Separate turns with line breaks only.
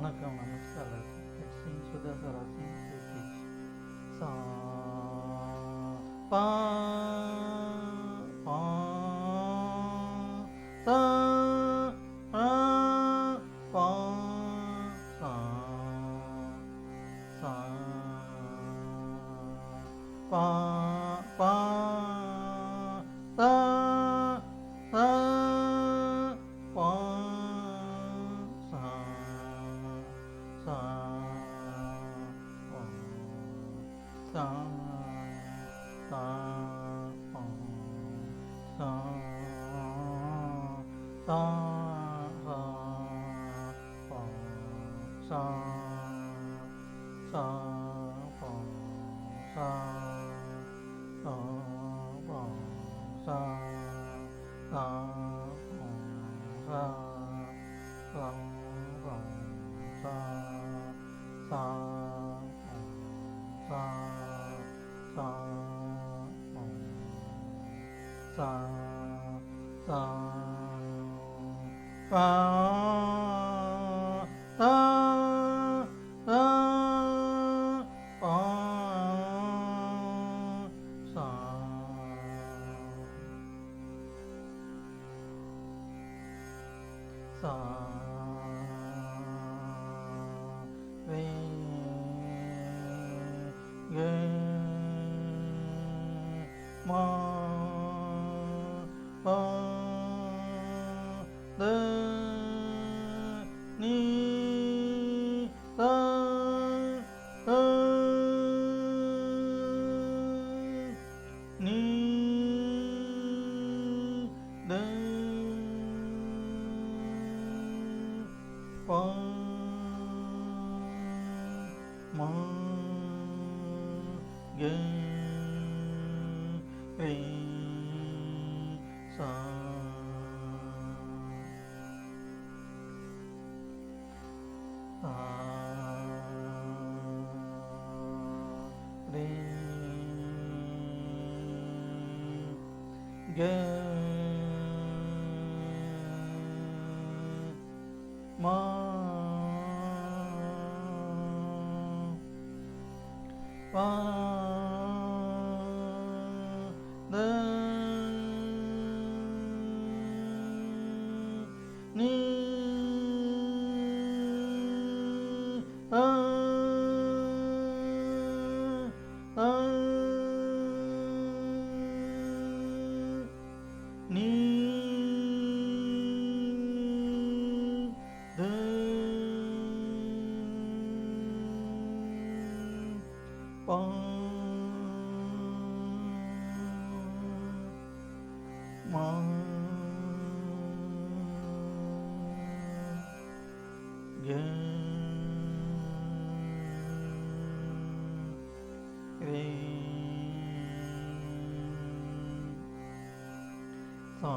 வணக்கம், நமஸ்காரம். Let's sing Sudha Swara, sing two keys. Sa pa pa sa ra pa sa sa pa pa sa sa pa sa sa pa sa sa pa sa sa sa pa sa sa pa sa sa pa sa sa pa sa sa pa sa sa sa sa sa sa pa sa sa pa sa sa re ge ma pa de ni sa ni de pa ma ge re sa sa re ge ma pa de ni ni de pa ma ge re sa